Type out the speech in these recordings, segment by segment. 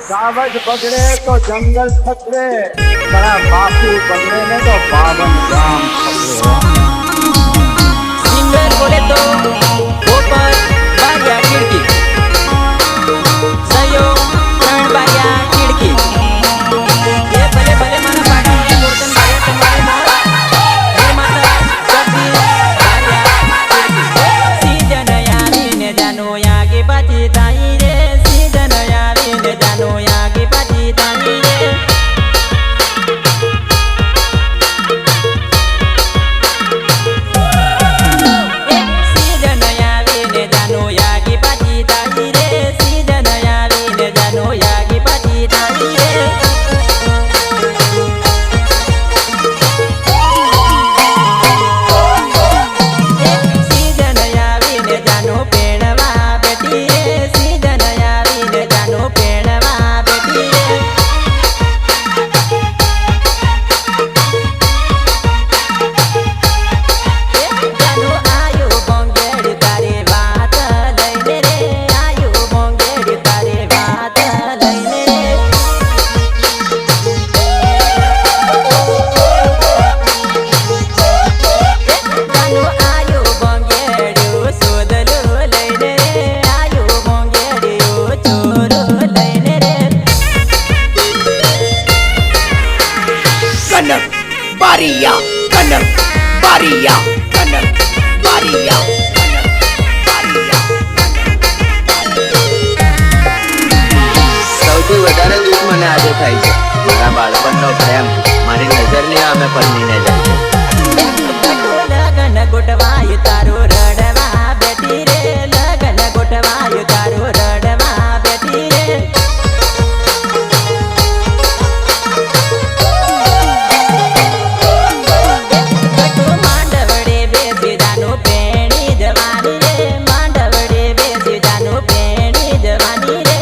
कागज बगड़े तो जंगल खतरे, बड़ा बापू बगड़े में तो बावन ग्राम खतरे। सिंगर बोले तो ऊपर बारिया खिड़की, सहयोग प्राण बारिया खिड़की। ये भले भले माना पाटी मूर्तन बारिया तुम्हारे माँ हे माता सब्जी बारिया खिड़की। सीजन यारी ने जानो यागी बाजी ताई रे, सीजन यारी ने जानो यागी बाजी ताई रे। बारिया कनक बारिया कनक बारिया સૌથી વધારે દુઃખ મને આજે થાય છે મારા બાળપણનો પ્રેમ મારી નજરની સામે પલળીને જાય છે। લગન ગોઠવાય તારો રડવા બેઠી રે, લગન ગોઠવાય તારો રડવા બેઠી રે। માંડવડે બેસી જાનો પેણી જવાની રે, માંડવડે બેસી જાનો પેણી જવાની રે।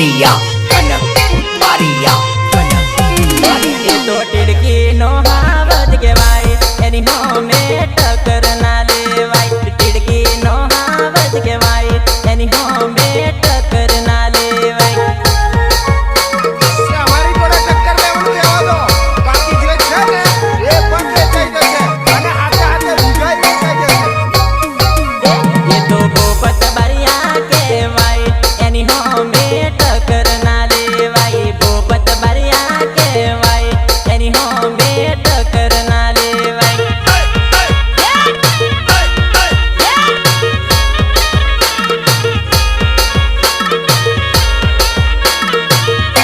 બારિયા કનક બારિયા કનક એ તો ટીડકી નો હાવજ કહેવાય એની હોમે ટક્કર ના લેવાય ટીડકી નો હાવજ કહેવાય એની હોમે ટક્કર ના લેવાય અમારી જોડે ટક્કર લેવાનું રહેવા દો બાકી જે છે ને એ પણ વેચાઈ જશે અને હાથે હાથે રૂજાઈ વેચાઈ જશે એ તો ભોપત બારિયા કહેવાય એની હોમે ટક્કર ના લેવાય ભોપત બારિયા કહેવાય એની હોમે ટક્કર ના લેવાય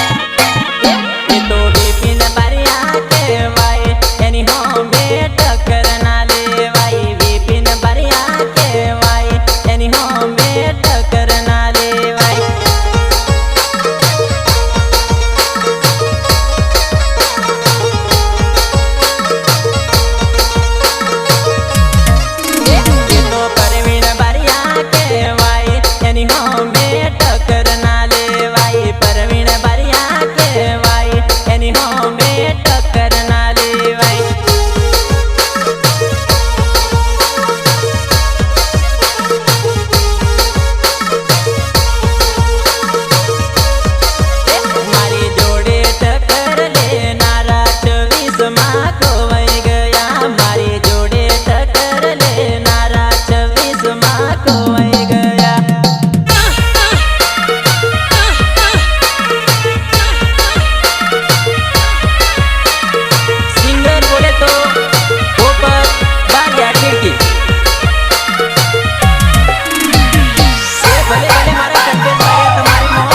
એ તો બિપિન બારિયા કહેવાય એની હોમે ટક્કર ના લેવાય બિપિન બારિયા કહેવાય એની હોમે ટક્કર ના લેવાય એ તો પરવીણ બારિયા કહેવાય એની હોમે ટક્કર ના લેવાય પરવીણ બારિયા કહેવાય એની હોમે ટક્કર ના લેવાય મારી જોડે ટક્કર લેનારા 26 માં ખોવાઈ ગયા મારી જોડે ટક્કર લેનારા 26 માં ખોવાઈ ગયા સિંગર બોલે તો પોપટ બારિયા ખીડકી એ ભલે ભલે મારા કંટેશ બારિયા તમારી મોજ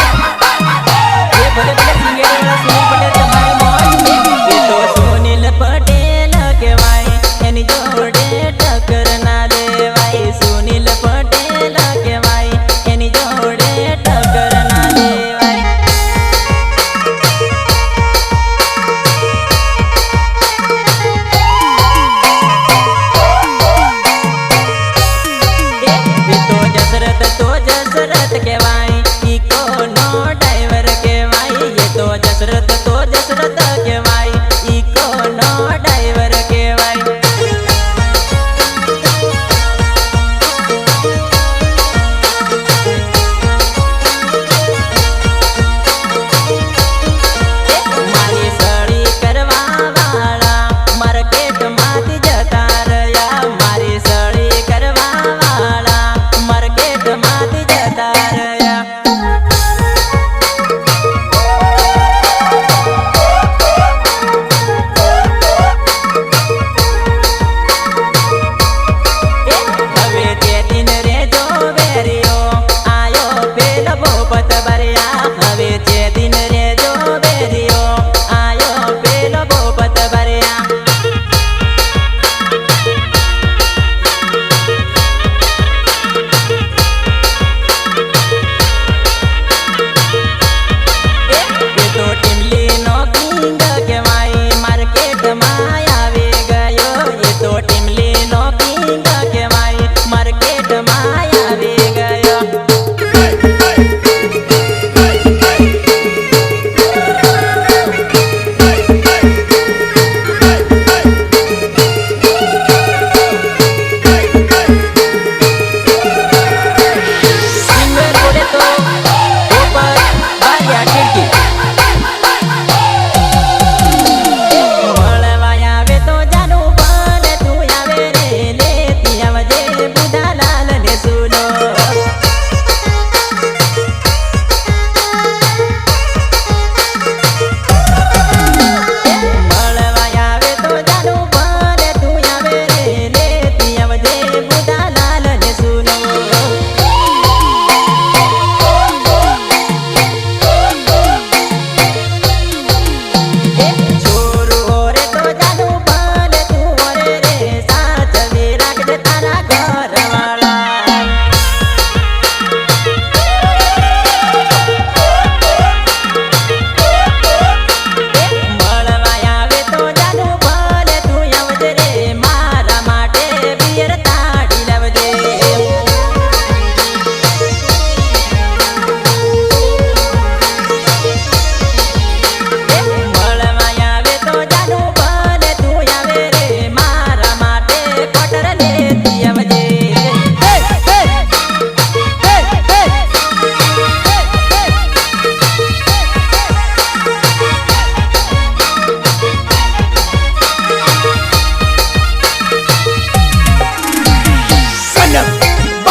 એ ભલે ભલે સિંગર વાળા સુનિલ પટેલ તમારી મોજ એ તો સુનિલ પટેલ કહેવાય એની જોડે ટક્કર ના લેવાય સુનિલ પટેલ કહેવાય એની જોડે ટક્કર ના લેવાય એ તો જસરત કહેવાય ઈકો નો ડ્રાઈવર કહેવાય એ તો જસરત કહેવાય ઈકો નો ડ્રાઈવર કહેવાય મારી સળી કરવા વાળા માર્કેટમાંથી જતા રહ્યા મારી સળી કરવા વાળા માર્કેટમાંથી જતા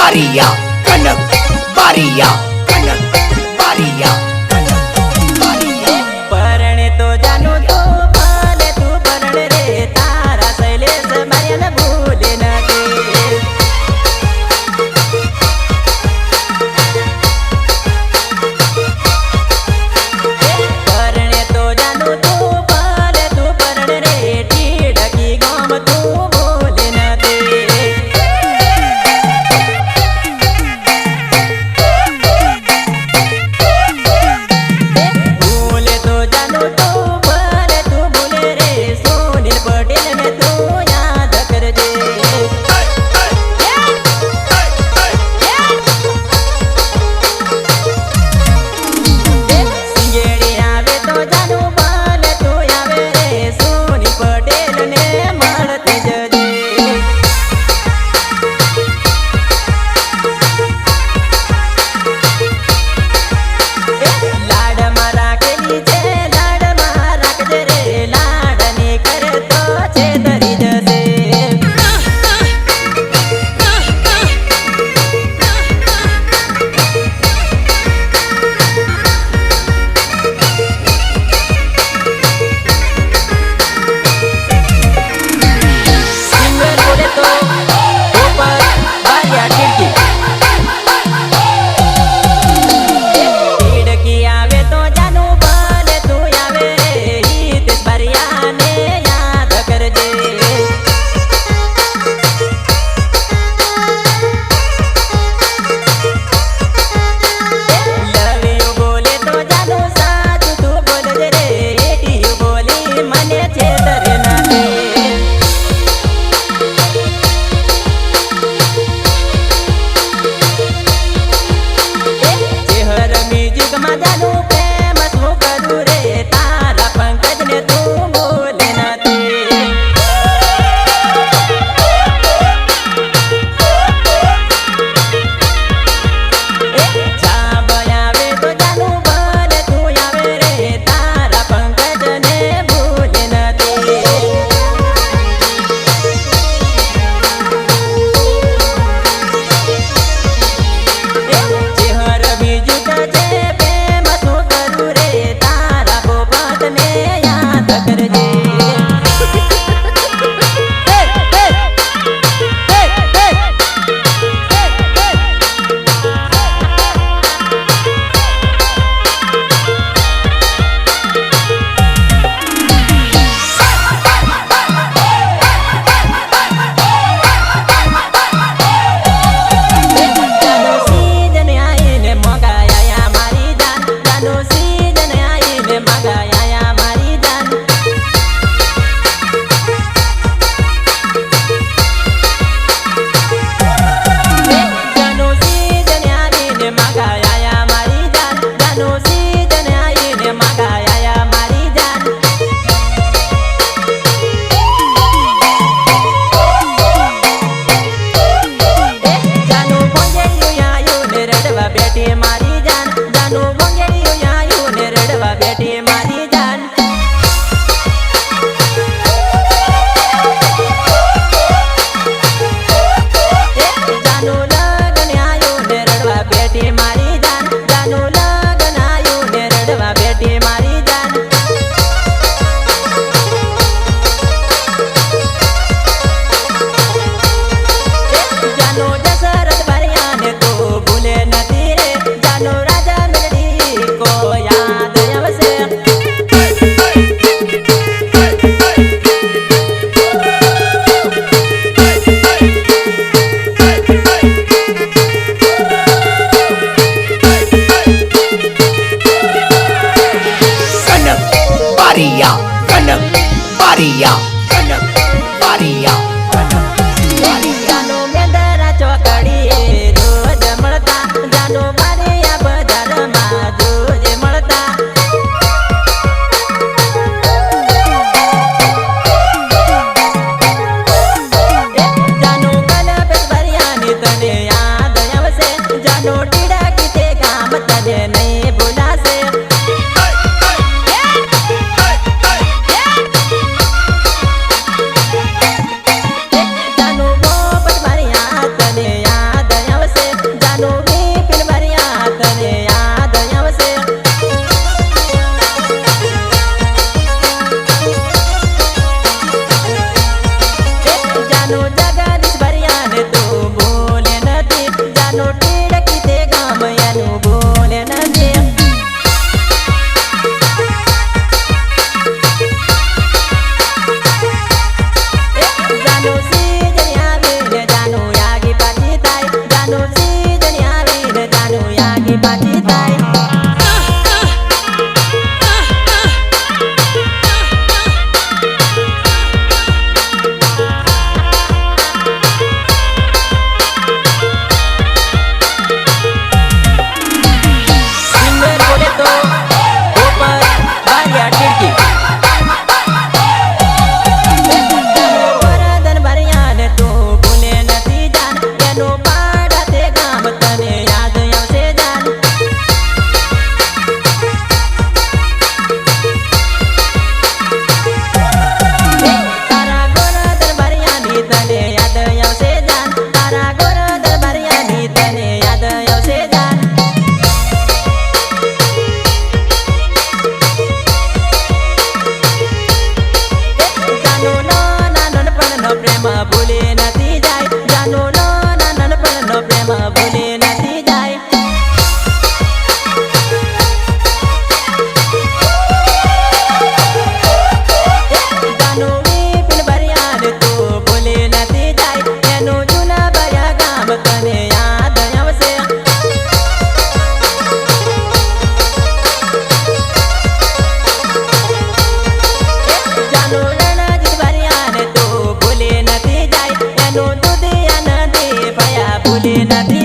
बारिया कनक बारिया कनक बारिया कनक बारिया પરણે તો જાનું તું ભલે તું પરણ રે તારા શૈલેષ માર્યાને ભૂલે ન દે પરણે તો જાનું તું ભલે તું પરણ રે ટીડકી ગામ તું ભૂલે ન દે ભૂલે તો જાનું તું ભલે તું ભૂલે રે સુનિલ પટેલ ને તું યાદ કરજે સિંગેડી આવે તો જાનું ભલે તું આવે રે સુનિલ પટેલ ને મળતી જજે લાડમાં રાખેલી છે લાડમાં રાખજે રે લાડની કરતો છે ધરી જશે સિંગર બોલે તો ઉપર બારિયા ટીડકી ટીડકી આવે તો જાનું ભલે તું આવે રે હિતેશ બારિયાને યાદ કરજે લવ યુ બોલે તો જાનું સાચું તું બોલજે રે એટીયું બોલી મને છેતરે ના દે ચેહર મ્યુઝિકમાં જાનું પ્રેમ શું કરું રે તારા પંકજને તું બોલે નથી છાબ આવે તો જાનું ભલે તું આવે રે તારા પંકજને ભૂલે નથી ચેહર મ્યુઝિક છે પ્રેમ શું કરું રે તારા પોપટને યાદ કરજે જાનો સીજન આઈને મગાયા મારી જાન જાનો સીજન આઈને મગાયા મારી જાન જાનો સીજન આઈને મગાયા મારી જાન જાનો સીજન આઈને મગાયા મારી જાન જાનું ભંગેરિયું આયું ને રડવા બેઠી મારી જાન જાનું ભંગેરિયું આયું ને રડવા બેઠી મારી જાન જાનું લગન આયું ને રડવા બેઠી મારી જાન જાનું લગન આયું ને રડવા બેઠી મારી જાન જાનો દશરથ બારિયાને તો ભૂલે નથી રે જાનો રાજા મેલડી કો યાદ આવશે कनक बारिया कनक बारिया कनक बारिया कनक बारिया જાનો મેંદરા ચોકડીએ રોજ મળતા જાનો બારિયા બજારમાં રોજ મળતા જાનો કલપેશ બારિયાની તને યાદ આવશે જાનો ટીડકી તે ગામ તને નહીં ભૂલાશે જાનું પોપટ બારિયા તને યાદ આવશે પાછી થાય સિંગર બોલે તો ઉપર બારિયા ખિડકી વરદન ભર્યાને તું ભૂલે નથી જાન એનું પાડા તે ગામ તને યાદ આવશે જાન તારા ગોરધન ભર્યાની તને યાદ આવશે જાન તારા ગોરધન ભર્યાની તને યાદ આવશે જાન જાનુનો નાનપણનો પ્રેમ ભૂલે નથી જાય જાનુનો નાનપણનો પ્રેમ ભૂલે નથી જાય જાનુ વિપિન ભર્યાને તું ભૂલે નથી જાય એનું જૂના ભર્યા ગામ તને યાદ આવશે જાનુ રણજીત ભર્યાને તું ભૂલે નથી જાય એનું દુધિયા નદી ભયા ભૂલે નથી